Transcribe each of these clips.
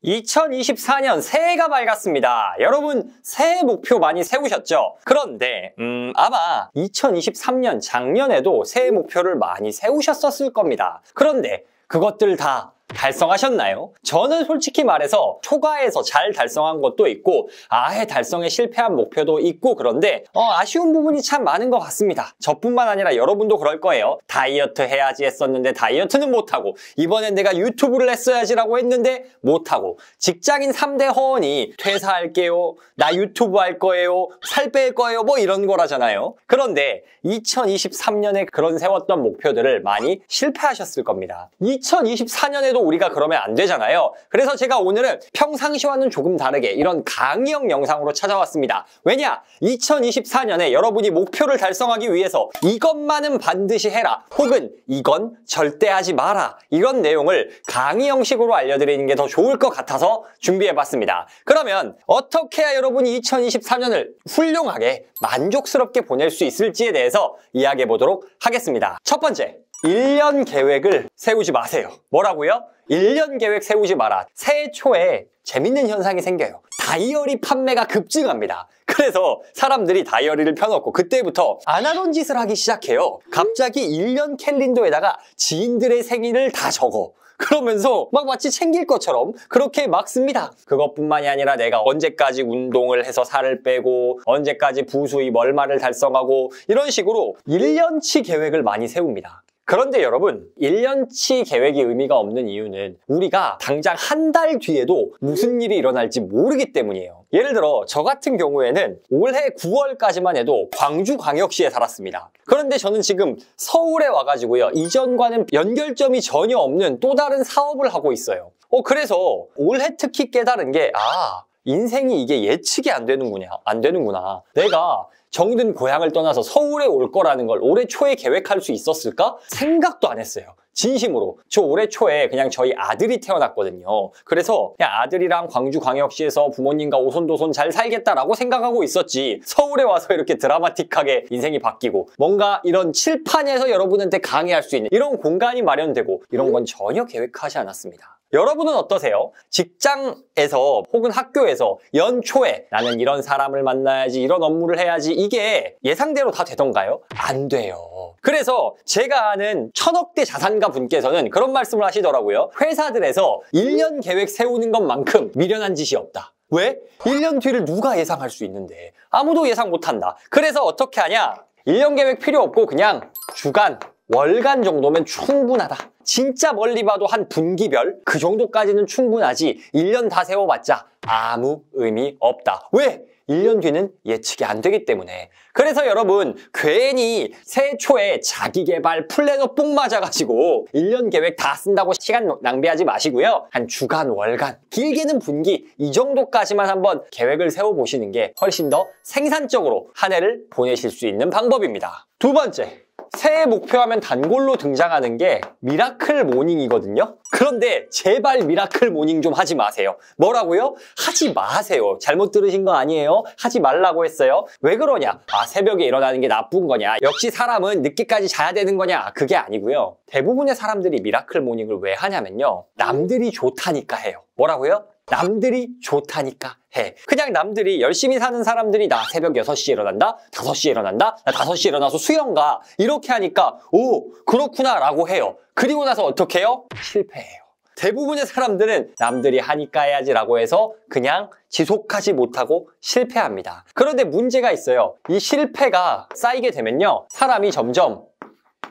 2024년 새해가 밝았습니다. 여러분 새해 목표 많이 세우셨죠? 그런데 아마 2023년 작년에도 새해 목표를 많이 세우셨었을 겁니다. 그런데 그것들 다 달성하셨나요? 저는 솔직히 말해서 초과해서 잘 달성한 것도 있고 아예 달성에 실패한 목표도 있고 그런데 아쉬운 부분이 참 많은 것 같습니다. 저뿐만 아니라 여러분도 그럴 거예요. 다이어트 해야지 했었는데 다이어트는 못하고 이번엔 내가 유튜브를 했어야지라고 했는데 못하고 직장인 3대 허언이 퇴사할게요, 나 유튜브 할 거예요, 살 뺄 거예요 뭐 이런 거라잖아요. 그런데 2023년에 그런 세웠던 목표들을 많이 실패하셨을 겁니다. 2024년에도 우리가 그러면 안 되잖아요. 그래서 제가 오늘은 평상시와는 조금 다르게 이런 강의형 영상으로 찾아왔습니다. 왜냐? 2024년에 여러분이 목표를 달성하기 위해서 이것만은 반드시 해라 혹은 이건 절대 하지 마라 이런 내용을 강의 형식으로 알려드리는 게 더 좋을 것 같아서 준비해봤습니다. 그러면 어떻게 해야 여러분이 2024년을 훌륭하게 만족스럽게 보낼 수 있을지에 대해서 이야기해보도록 하겠습니다. 첫 번째, 1년 계획을 세우지 마세요. 뭐라고요? 1년 계획 세우지 마라. 새해 초에 재밌는 현상이 생겨요. 다이어리 판매가 급증합니다. 그래서 사람들이 다이어리를 펴놓고 그때부터 안 하던 짓을 하기 시작해요. 갑자기 1년 캘린더에다가 지인들의 생일을 다 적어. 그러면서 막 마치 챙길 것처럼 그렇게 막 씁니다. 그것뿐만이 아니라 내가 언제까지 운동을 해서 살을 빼고 언제까지 부수입 얼마를 달성하고 이런 식으로 1년치 계획을 많이 세웁니다. 그런데 여러분 1년치 계획이 의미가 없는 이유는 우리가 당장 한 달 뒤에도 무슨 일이 일어날지 모르기 때문이에요. 예를 들어 저 같은 경우에는 올해 9월까지만 해도 광주광역시에 살았습니다. 그런데 저는 지금 서울에 와가지고요. 이전과는 연결점이 전혀 없는 또 다른 사업을 하고 있어요. 그래서 올해 특히 깨달은 게 인생이 이게 예측이 안 되는구나. 내가 정든 고향을 떠나서 서울에 올 거라는 걸 올해 초에 계획할 수 있었을까? 생각도 안 했어요. 진심으로. 저 올해 초에 그냥 저희 아들이 태어났거든요. 그래서 그냥 아들이랑 광주광역시에서 부모님과 오손도손 잘 살겠다라고 생각하고 있었지 서울에 와서 이렇게 드라마틱하게 인생이 바뀌고 뭔가 이런 칠판에서 여러분한테 강의할 수 있는 이런 공간이 마련되고 이런 건 전혀 계획하지 않았습니다. 여러분은 어떠세요? 직장에서 혹은 학교에서 연초에 나는 이런 사람을 만나야지 이런 업무를 해야지 이게 예상대로 다 되던가요? 안 돼요. 그래서 제가 아는 천억대 자산가 분께서는 그런 말씀을 하시더라고요. 회사들에서 1년 계획 세우는 것만큼 미련한 짓이 없다. 왜? 1년 뒤를 누가 예상할 수 있는데 아무도 예상 못한다. 그래서 어떻게 하냐? 1년 계획 필요 없고 그냥 주간, 월간 정도면 충분하다. 진짜 멀리 봐도 한 분기별 그 정도까지는 충분하지 1년 다 세워봤자 아무 의미 없다. 왜? 1년 뒤는 예측이 안 되기 때문에. 그래서 여러분 괜히 새해 초에 자기계발 플래너 뽕 맞아가지고 1년 계획 다 쓴다고 시간 낭비하지 마시고요. 한 주간, 월간, 길게는 분기 이 정도까지만 한번 계획을 세워보시는 게 훨씬 더 생산적으로 한 해를 보내실 수 있는 방법입니다. 두 번째, 새해 목표하면 단골로 등장하는 게 미라클 모닝이거든요. 그런데 제발 미라클 모닝 좀 하지 마세요. 뭐라고요? 하지 마세요. 잘못 들으신 거 아니에요? 하지 말라고 했어요. 왜 그러냐? 새벽에 일어나는 게 나쁜 거냐? 역시 사람은 늦게까지 자야 되는 거냐? 그게 아니고요. 대부분의 사람들이 미라클 모닝을 왜 하냐면요. 남들이 좋다니까 해요. 뭐라고요? 남들이 좋다니까 해. 그냥 남들이 열심히 사는 사람들이 나 새벽 6시에 일어난다? 5시에 일어난다? 나 5시에 일어나서 수영 가. 이렇게 하니까 오 그렇구나 라고 해요. 그리고 나서 어떻게 해요? 실패해요. 대부분의 사람들은 남들이 하니까 해야지 라고 해서 그냥 지속하지 못하고 실패합니다. 그런데 문제가 있어요. 이 실패가 쌓이게 되면요. 사람이 점점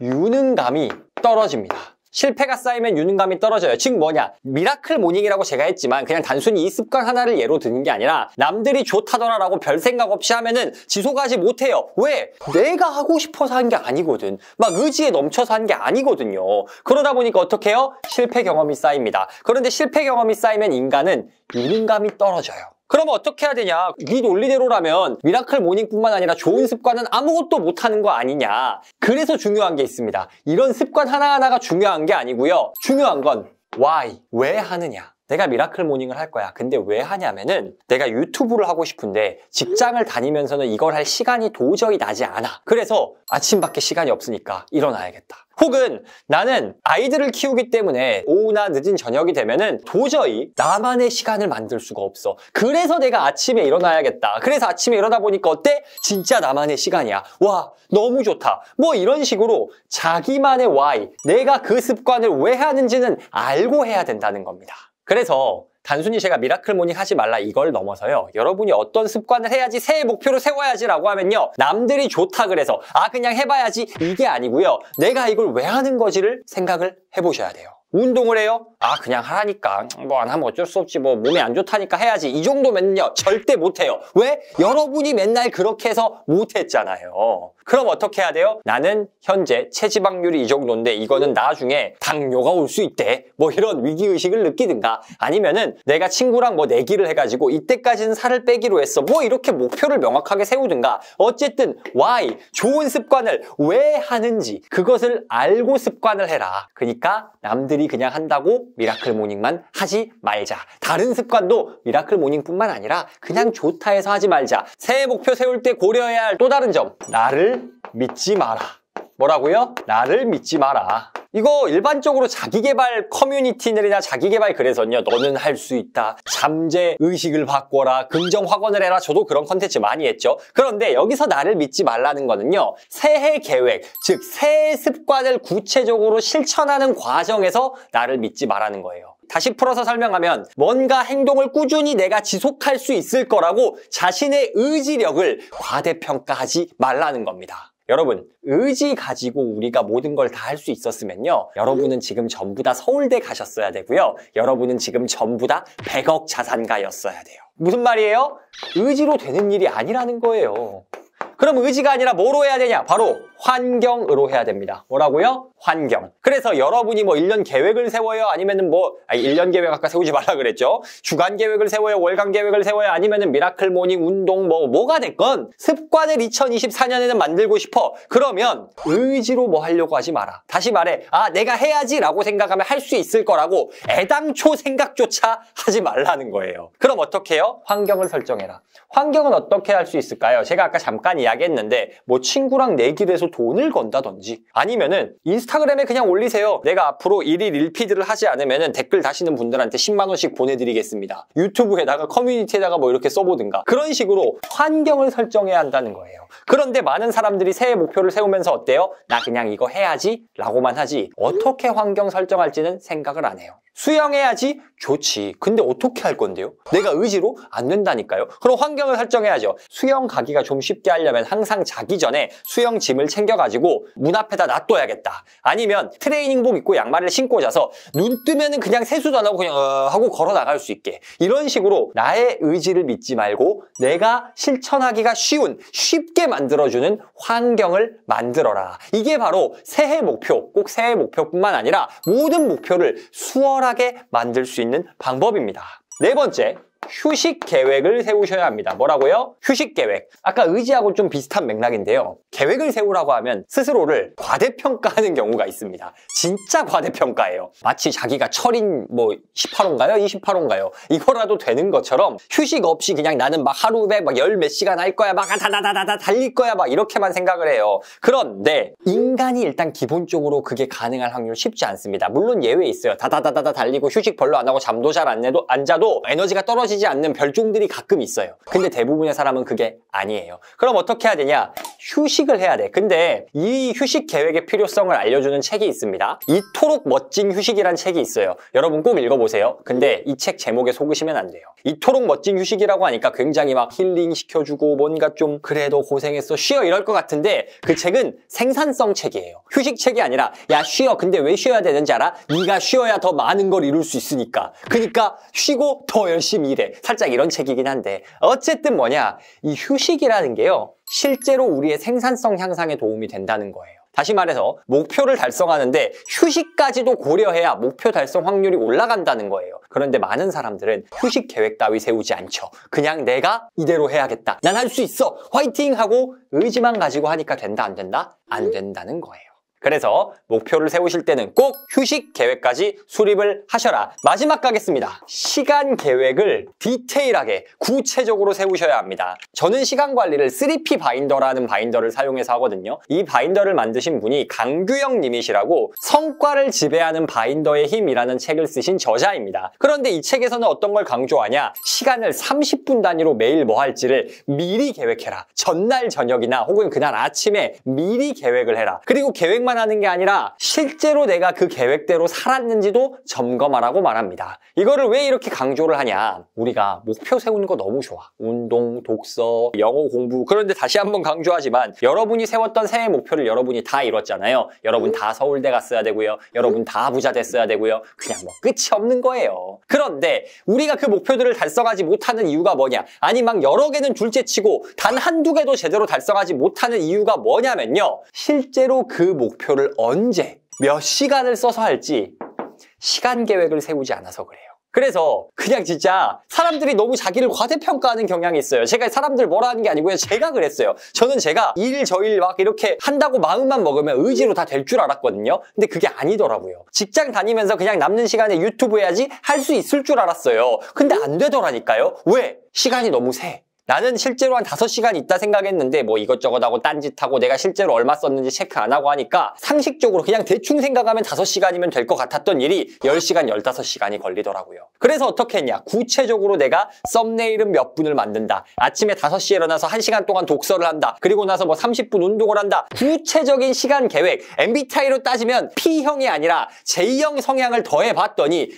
유능감이 떨어집니다. 실패가 쌓이면 유능감이 떨어져요. 즉 뭐냐? 미라클 모닝이라고 제가 했지만 그냥 단순히 이 습관 하나를 예로 드는 게 아니라 남들이 좋다더라라고 별 생각 없이 하면은 지속하지 못해요. 왜? 내가 하고 싶어서 한 게 아니거든. 막 의지에 넘쳐서 한 게 아니거든요. 그러다 보니까 어떻게 해요? 실패 경험이 쌓입니다. 그런데 실패 경험이 쌓이면 인간은 유능감이 떨어져요. 그럼 어떻게 해야 되냐? 네 논리대로라면 미라클 모닝뿐만 아니라 좋은 습관은 아무것도 못하는 거 아니냐? 그래서 중요한 게 있습니다. 이런 습관 하나하나가 중요한 게 아니고요. 중요한 건 why, 왜 하느냐? 내가 미라클 모닝을 할 거야. 근데 왜 하냐면은 내가 유튜브를 하고 싶은데 직장을 다니면서는 이걸 할 시간이 도저히 나지 않아. 그래서 아침밖에 시간이 없으니까 일어나야겠다. 혹은 나는 아이들을 키우기 때문에 오후나 늦은 저녁이 되면은 도저히 나만의 시간을 만들 수가 없어. 그래서 내가 아침에 일어나야겠다. 그래서 아침에 일어나 보니까 어때? 진짜 나만의 시간이야. 와, 너무 좋다. 뭐 이런 식으로 자기만의 why, 내가 그 습관을 왜 하는지는 알고 해야 된다는 겁니다. 그래서 단순히 제가 미라클 모닝 하지 말라 이걸 넘어서요. 여러분이 어떤 습관을 해야지 새해 목표로 세워야지라고 하면요. 남들이 좋다 그래서 그냥 해봐야지 이게 아니고요. 내가 이걸 왜 하는 거지를 생각을 해보셔야 돼요. 운동을 해요? 그냥 하라니까. 뭐 안 하면 어쩔 수 없지. 뭐 몸에 안 좋다니까 해야지. 이 정도면요. 절대 못해요. 왜? 여러분이 맨날 그렇게 해서 못했잖아요. 그럼 어떻게 해야 돼요? 나는 현재 체지방률이 이 정도인데 이거는 나중에 당뇨가 올 수 있대. 뭐 이런 위기의식을 느끼든가 아니면은 내가 친구랑 뭐 내기를 해가지고 이때까지는 살을 빼기로 했어. 뭐 이렇게 목표를 명확하게 세우든가 어쨌든 why, 좋은 습관을 왜 하는지 그것을 알고 습관을 해라. 그러니까 남들이 그냥 한다고 미라클 모닝만 하지 말자. 다른 습관도 미라클 모닝뿐만 아니라 그냥 좋다 해서 하지 말자. 새해 목표 세울 때 고려해야 할 또 다른 점. 나를 믿지 마라. 뭐라고요? 나를 믿지 마라. 이거 일반적으로 자기계발 커뮤니티들이나 자기계발 글에서는요. 너는 할 수 있다. 잠재 의식을 바꿔라. 긍정 확언을 해라. 저도 그런 컨텐츠 많이 했죠. 그런데 여기서 나를 믿지 말라는 거는요. 새해 계획, 즉 새해 습관을 구체적으로 실천하는 과정에서 나를 믿지 말라는 거예요. 다시 풀어서 설명하면 뭔가 행동을 꾸준히 내가 지속할 수 있을 거라고 자신의 의지력을 과대평가하지 말라는 겁니다. 여러분, 의지 가지고 우리가 모든 걸 다 할 수 있었으면요. 여러분은 지금 전부 다 서울대 가셨어야 되고요. 여러분은 지금 전부 다 100억 자산가였어야 돼요. 무슨 말이에요? 의지로 되는 일이 아니라는 거예요. 그럼 의지가 아니라 뭐로 해야 되냐? 바로 환경으로 해야 됩니다. 뭐라고요? 환경. 그래서 여러분이 뭐 1년 계획을 세워요? 아니면은 1년 계획 아까 세우지 말라 그랬죠? 주간 계획을 세워요? 월간 계획을 세워요? 아니면은 미라클 모닝, 운동 뭐가 됐건 습관을 2024년에는 만들고 싶어. 그러면 의지로 뭐 하려고 하지 마라. 다시 말해. 내가 해야지 라고 생각하면 할 수 있을 거라고 애당초 생각조차 하지 말라는 거예요. 그럼 어떻게 해요? 환경을 설정해라. 환경은 어떻게 할 수 있을까요? 제가 아까 잠깐 이야기했는데 뭐 친구랑 내기를 해서 돈을 건다든지 아니면은 인스타그램에 그냥 올리세요. 내가 앞으로 1일 1피드를 하지 않으면은 댓글 다시는 분들한테 10만 원씩 보내드리겠습니다. 유튜브에다가 커뮤니티에다가 뭐 이렇게 써보든가 그런 식으로 환경을 설정해야 한다는 거예요. 그런데 많은 사람들이 새해 목표를 세우면서 어때요? 나 그냥 이거 해야지 라고만 하지 어떻게 환경 설정할지는 생각을 안 해요. 수영해야지? 좋지. 근데 어떻게 할 건데요? 내가 의지로? 안 된다니까요. 그럼 환경을 설정해야죠. 수영 가기가 좀 쉽게 하려면 항상 자기 전에 수영짐을 챙겨가지고 문 앞에다 놔둬야겠다. 아니면 트레이닝복 입고 양말을 신고 자서 눈 뜨면은 그냥 세수도 안 하고 그냥 하고 걸어 나갈 수 있게. 이런 식으로 나의 의지를 믿지 말고 내가 실천하기가 쉽게 만들어주는 환경을 만들어라. 이게 바로 새해 목표, 꼭 새해 목표뿐만 아니라 모든 목표를 수월하게 만들 수 있는 방법입니다. 네 번째, 휴식 계획을 세우셔야 합니다. 뭐라고요? 휴식 계획. 아까 의지하고 좀 비슷한 맥락인데요. 계획을 세우라고 하면 스스로를 과대평가하는 경우가 있습니다. 진짜 과대평가예요. 마치 자기가 철인 18호인가요? 28호인가요? 이거라도 되는 것처럼 휴식 없이 그냥 나는 막 하루에 열 몇 시간 할 거야. 막 다다다다다 달릴 거야. 막 이렇게만 생각을 해요. 그런데 인간이 일단 기본적으로 그게 가능할 확률 쉽지 않습니다. 물론 예외 있어요. 다다다다다 달리고 휴식 별로 안 하고 잠도 잘 안 자도 에너지가 떨어지지 않는 별종들이 가끔 있어요. 근데 대부분의 사람은 그게 아니에요. 그럼 어떻게 해야 되냐? 휴식을 해야 돼. 근데 이 휴식 계획의 필요성을 알려주는 책이 있습니다. 이토록 멋진 휴식이란 책이 있어요. 여러분 꼭 읽어보세요. 근데 이 책 제목에 속으시면 안 돼요. 이토록 멋진 휴식이라고 하니까 굉장히 막 힐링 시켜주고 뭔가 좀 그래도 고생했어 쉬어 이럴 것 같은데 그 책은 생산성 책이에요. 휴식 책이 아니라 야 쉬어. 근데 왜 쉬어야 되는지 알아? 네가 쉬어야 더 많은 걸 이룰 수 있으니까. 그러니까 쉬고 더 열심히 일해. 살짝 이런 책이긴 한데 어쨌든 뭐냐, 이 휴식이라는 게요 실제로 우리의 생산성 향상에 도움이 된다는 거예요. 다시 말해서 목표를 달성하는데 휴식까지도 고려해야 목표 달성 확률이 올라간다는 거예요. 그런데 많은 사람들은 휴식 계획 따위 세우지 않죠. 그냥 내가 이대로 해야겠다. 난 할 수 있어. 화이팅! 하고 의지만 가지고 하니까 된다 안 된다? 안 된다는 거예요. 그래서 목표를 세우실 때는 꼭 휴식 계획까지 수립을 하셔라. 마지막 가겠습니다. 시간 계획을 디테일하게 구체적으로 세우셔야 합니다. 저는 시간 관리를 3P 바인더라는 바인더를 사용해서 하거든요. 이 바인더를 만드신 분이 강규영 님이시라고 성과를 지배하는 바인더의 힘이라는 책을 쓰신 저자입니다. 그런데 이 책에서는 어떤 걸 강조하냐? 시간을 30분 단위로 매일 뭐 할지를 미리 계획해라. 전날 저녁이나 혹은 그날 아침에 미리 계획을 해라. 그리고 계획만 하는 게 아니라 실제로 내가 그 계획대로 살았는지도 점검하라고 말합니다. 이거를 왜 이렇게 강조를 하냐? 우리가 목표 세우는 거 너무 좋아. 운동, 독서, 영어 공부. 그런데 다시 한번 강조하지만 여러분이 세웠던 새해 목표를 여러분이 다 이뤘잖아요. 여러분 다 서울대 갔어야 되고요. 여러분 다 부자 됐어야 되고요. 그냥 뭐 끝이 없는 거예요. 그런데 우리가 그 목표들을 달성하지 못하는 이유가 뭐냐? 아니 막 여러 개는 둘째치고 단 한두 개도 제대로 달성하지 못하는 이유가 뭐냐면요. 실제로 그 목표를 언제 몇 시간을 써서 할지 시간 계획을 세우지 않아서 그래요. 그래서 그냥 진짜 사람들이 너무 자기를 과대평가하는 경향이 있어요. 제가 사람들 뭐라 하는 게 아니고요. 제가 그랬어요. 저는 제가 일 저일 막 이렇게 한다고 마음만 먹으면 의지로 다 될 줄 알았거든요. 근데 그게 아니더라고요. 직장 다니면서 그냥 남는 시간에 유튜브 해야지 할 수 있을 줄 알았어요. 근데 안 되더라니까요. 왜? 시간이 너무 세. 나는 실제로 한 5시간 있다 생각했는데 뭐 이것저것 하고 딴짓하고 내가 실제로 얼마 썼는지 체크 안 하고 하니까 상식적으로 그냥 대충 생각하면 5시간이면 될 것 같았던 일이 10시간, 15시간이 걸리더라고요. 그래서 어떻게 했냐? 구체적으로 내가 썸네일은 몇 분을 만든다. 아침에 5시에 일어나서 1시간 동안 독서를 한다. 그리고 나서 뭐 30분 운동을 한다. 구체적인 시간 계획. MBTI로 따지면 P형이 아니라 J형 성향을 더해봤더니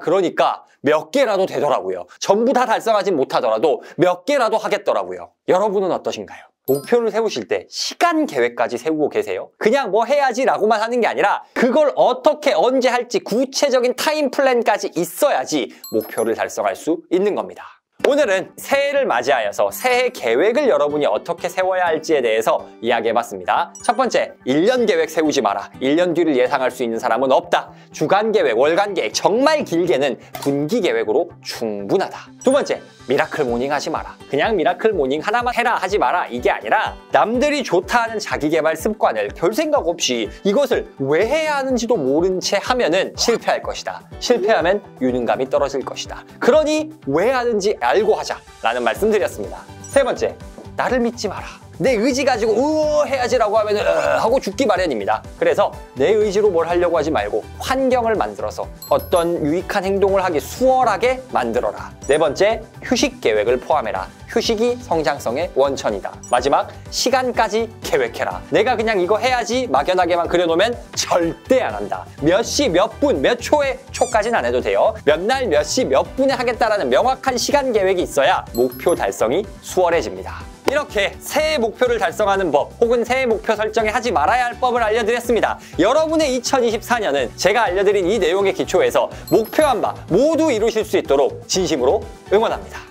그러니까 몇 개라도 되더라고요. 전부 다 달성하진 못하더라도 몇 개라도 하겠더라고요. 여러분은 어떠신가요? 목표를 세우실 때 시간 계획까지 세우고 계세요? 그냥 뭐 해야지 라고만 하는 게 아니라 그걸 어떻게 언제 할지 구체적인 타임 플랜까지 있어야지 목표를 달성할 수 있는 겁니다. 오늘은 새해를 맞이하여서 새해 계획을 여러분이 어떻게 세워야 할지에 대해서 이야기해봤습니다. 첫 번째, 1년 계획 세우지 마라. 1년 뒤를 예상할 수 있는 사람은 없다. 주간 계획, 월간 계획, 정말 길게는 분기 계획으로 충분하다. 두 번째, 미라클 모닝 하지 마라. 그냥 미라클 모닝 하나만 해라 하지 마라. 이게 아니라 남들이 좋다 하는 자기개발 습관을 별 생각 없이 이것을 왜 해야 하는지도 모른 채 하면은 실패할 것이다. 실패하면 유능감이 떨어질 것이다. 그러니 왜 하는지 알고 하자라는 말씀 드렸습니다. 세 번째, 나를 믿지 마라. 내 의지 가지고 해야지라고 하면 하고 죽기 마련입니다. 그래서 내 의지로 뭘 하려고 하지 말고 환경을 만들어서 어떤 유익한 행동을 하기 수월하게 만들어라. 네 번째, 휴식 계획을 포함해라. 휴식이 성장성의 원천이다. 마지막, 시간까지 계획해라. 내가 그냥 이거 해야지 막연하게만 그려놓으면 절대 안 한다. 몇 시, 몇 분, 몇 초에, 초까지는 안 해도 돼요. 몇 날, 몇 시, 몇 분에 하겠다라는 명확한 시간 계획이 있어야 목표 달성이 수월해집니다. 이렇게 새해 목표를 달성하는 법 혹은 새해 목표 설정에 하지 말아야 할 법을 알려드렸습니다. 여러분의 2024년은 제가 알려드린 이 내용의 기초에서 목표한 바 모두 이루실 수 있도록 진심으로 응원합니다.